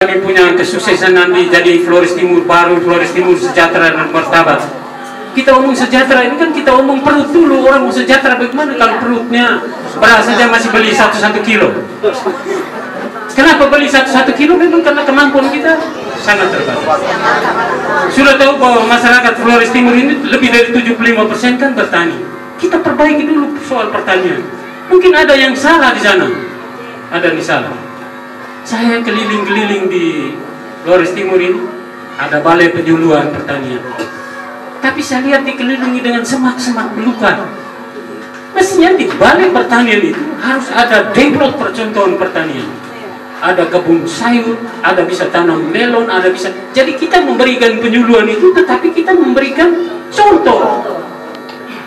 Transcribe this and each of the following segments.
Kami punya kesuksesan nanti jadi Flores Timur baru, Flores Timur sejahtera dan martabat. Kita omong sejahtera ini kan kita omong perut dulu. Orang mau sejahtera bagaimana kalau perutnya beras saja masih beli 1 kilo. Kenapa beli 1 kilo? Memang karena kemampuan kita sangat terbatas. Sudah tahu bahwa masyarakat Flores Timur ini lebih dari 75% kan bertani. Kita perbaiki dulu soal pertanian. Mungkin ada yang salah di sana. Ada yang salah. Saya keliling-keliling di Flores Timur ini, ada balai penyuluhan pertanian. Tapi saya lihat dikelilingi dengan semak-semak belukar. Mestinya di balai pertanian itu harus ada demplot percontohan pertanian. Ada kebun sayur, ada bisa tanam melon, ada bisa. Jadi kita memberikan penyuluhan itu, tetapi kita memberikan contoh.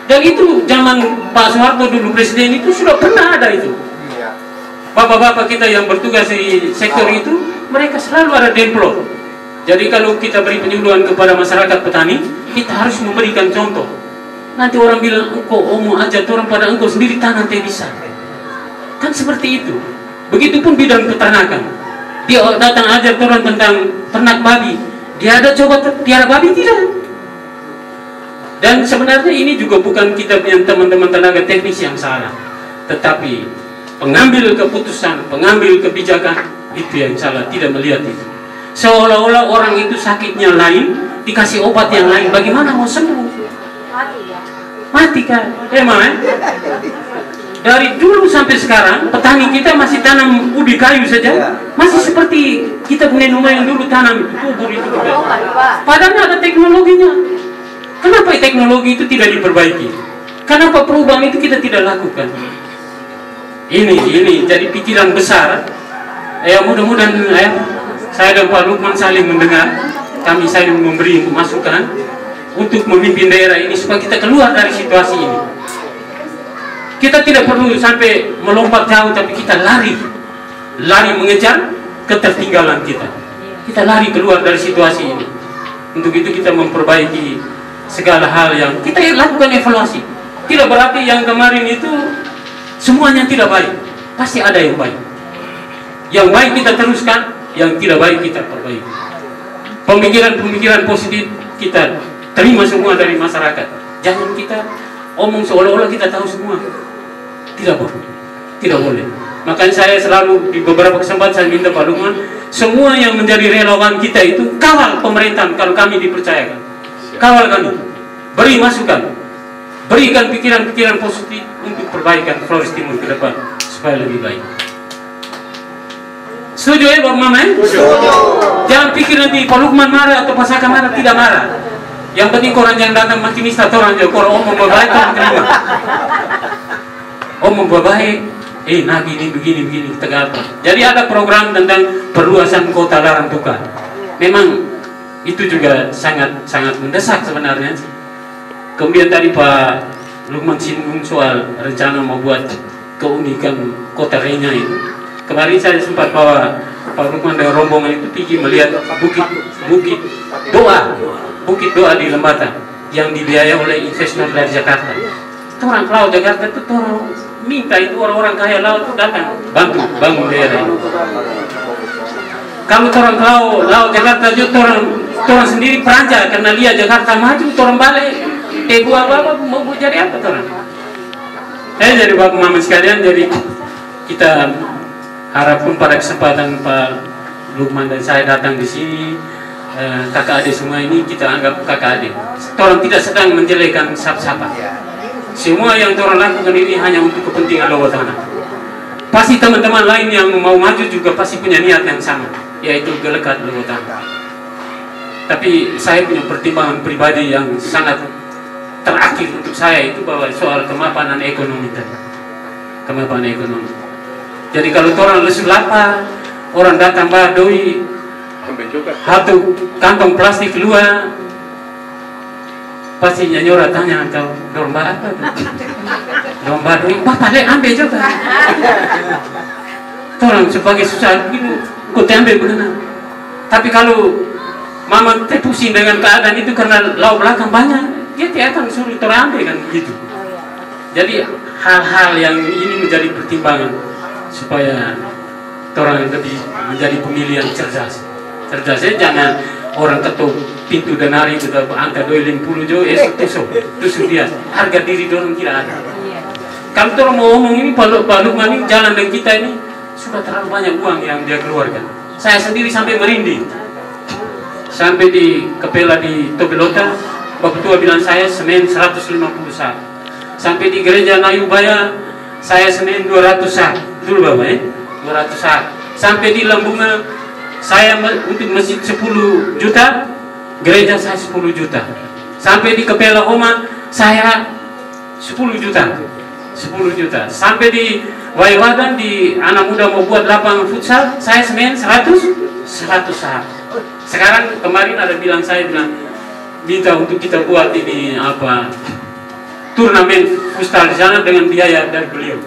Dan itu zaman Pak Soeharto dulu presiden itu sudah pernah ada itu. Bapak-bapak kita yang bertugas di sektor itu, mereka selalu ada demplot. Jadi kalau kita beri penyuluhan kepada masyarakat petani, kita harus memberikan contoh. Nanti orang bilang, engkau omong aja, orang pada engkau sendiri tanam teh bisa. Kan seperti itu. Begitupun bidang peternakan. Dia datang ajar orang tentang ternak babi. Dia ada coba tiara babi? Tidak. Dan sebenarnya ini juga bukan kita punya teman-teman tenaga teknis yang salah. Tetapi pengambil keputusan, pengambil kebijakan itu yang salah, tidak melihat itu. Seolah-olah orang itu sakitnya lain, dikasih obat yang lain, bagaimana mau sembuh? Mati kan? Emang dari dulu sampai sekarang petani kita masih tanam ubi kayu saja, masih seperti kita punya rumah yang dulu tanam kubur itu juga. Padahal ada teknologinya. Kenapa teknologi itu tidak diperbaiki? Kenapa perubahan itu kita tidak lakukan? Ini jadi pikiran besar. Mudah-mudahan saya dan Pak Lukman saling mendengar, kami saling memberi masukan untuk memimpin daerah ini supaya kita keluar dari situasi ini. Kita tidak perlu sampai melompat jauh, tapi kita lari mengejar ketertinggalan kita. Kita lari keluar dari situasi ini. Untuk itu kita memperbaiki segala hal yang kita lakukan evaluasi. Tidak berarti yang kemarin itu semuanya tidak baik, pasti ada yang baik. Yang baik kita teruskan, yang tidak baik kita perbaiki. Pemikiran-pemikiran positif kita terima semua dari masyarakat. Jangan kita omong seolah-olah kita tahu semua. Tidak boleh, tidak boleh. Makanya saya selalu di beberapa kesempatan saya minta Pak Lukman, semua yang menjadi relawan kita itu kawal pemerintahan kalau kami dipercayakan. Kawal kami, beri masukan, berikan pikiran-pikiran positif untuk perbaikan Flores Timur ke depan supaya lebih baik. Setuju ya Bapak Mama? Jangan pikir nanti Pak Lukman marah atau Pak Saka marah, tidak marah. Yang penting korang jangan datang makin nista orang aja, korang omong baik korang terima. Omong baik, nah begini tegak apa. Jadi ada program tentang perluasan kota Larantuka. Memang itu juga sangat mendesak sebenarnya. Kemudian tadi Pak Lukman singgung soal rencana mau buat keunikan kota Renya itu. Kemarin saya sempat bawa Pak Lukman dan rombongan itu pergi melihat bukit doa di Lembata yang dibiayai oleh investor dari Jakarta. Orang laut Jakarta itu orang minta itu orang-orang kaya laut itu datang bantu bangun daerah ini. Kalau orang laut Jakarta juga orang sendiri peranjak karena lihat Jakarta maju, orang balik gua mau jadi apa orang? Jadi Bapak Mama sekalian, jadi kita harapkan pada kesempatan Pak Lukman dan saya datang di sini, kakak adik semua ini kita anggap kakak adik. Orang tidak sedang menjelekan siapa-siapa. Semua yang orang lakukan ini hanya untuk kepentingan bawah tanah. Pasti teman-teman lain yang mau maju juga pasti punya niat yang sama, yaitu gelekat bawah tanah. Tapi saya punya pertimbangan pribadi yang sangat terakhir untuk saya itu bahwa soal kemapanan ekonomi tadi. Kemapanan ekonomi. Jadi kalau orang lesu lapar, orang datang badoi, satu kantong plastik keluar, pasti nyanyora tanya kau domba apa? Domba doi, bapak le ambil juga. Orang sebagai susah begini, kau ambil benar. Tapi kalau mama terpusing dengan keadaan itu karena lauk belakang banyak, dia tidak akan suruh terambil kan begitu. Jadi hal-hal yang ini menjadi pertimbangan supaya orang lebih menjadi pemilih yang cerdas. cerdas ya, jangan orang ketuk pintu denari itu angka 250 jo tusuk dia, harga diri dorong tidak ada. Kalau orang mau ngomong ini Pak Lukman ini jalan dengan kita ini sudah terlalu banyak uang yang dia keluarkan. Saya sendiri sampai merinding, sampai di kepala di Tobelota Bapak Tua bilang saya semen 150 sak, sampai di gereja Nayubaya saya semen 200 sak dulu Bapak ya, 200 sak, sampai di Lambunga saya untuk masjid 10 juta, gereja saya 10 juta, sampai di Kepala Oma saya 10 juta, 10 juta, sampai di Waiwadan di anak muda mau buat lapangan futsal saya semen 100 sak. Sekarang kemarin ada bilang saya bilang minta untuk kita buat ini apa turnamen futsal di sana dengan biaya dari beliau.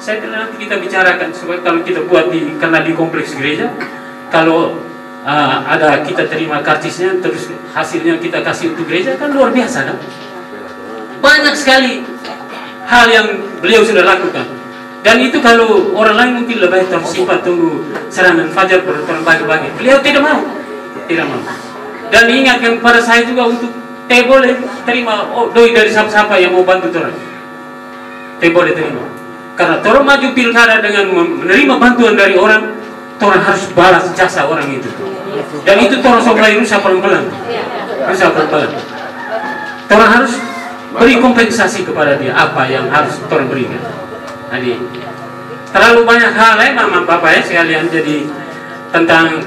Saya bilang nanti kita bicarakan supaya kalau kita buat karena di kompleks gereja, kalau ada kita terima kartisnya terus hasilnya kita kasih untuk gereja kan luar biasa kan. Banyak sekali hal yang beliau sudah lakukan. Dan itu kalau orang lain mungkin lebih tersimpan tunggu serangan fajar bagi-bagi. Beliau tidak mau, tidak mau. Dan ingatkan kepada saya juga untuk teh boleh terima doi dari siapa-siapa yang mau bantu orang. Teh boleh terima. Karena orang maju pilkada dengan menerima bantuan dari orang, orang harus balas jasa orang itu. Dan itu orang mulai rusak pelan-pelan. Rusak pelan-pelan. Orang harus beri kompensasi kepada dia apa yang harus orang berikan. Jadi terlalu banyak hal Mama Bapak ya sekalian, jadi tentang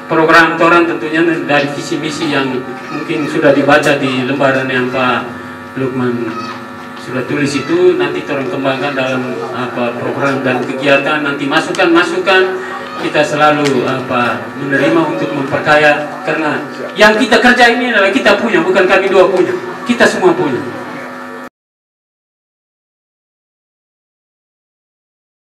program Toran tentunya dari visi misi yang mungkin sudah dibaca di lembaran yang Pak Lukman sudah tulis itu, nanti Toran kembangkan dalam program dan kegiatan, nanti masukan-masukan kita selalu menerima untuk memperkaya, karena yang kita kerja ini adalah kita punya, bukan kami dua punya, kita semua punya.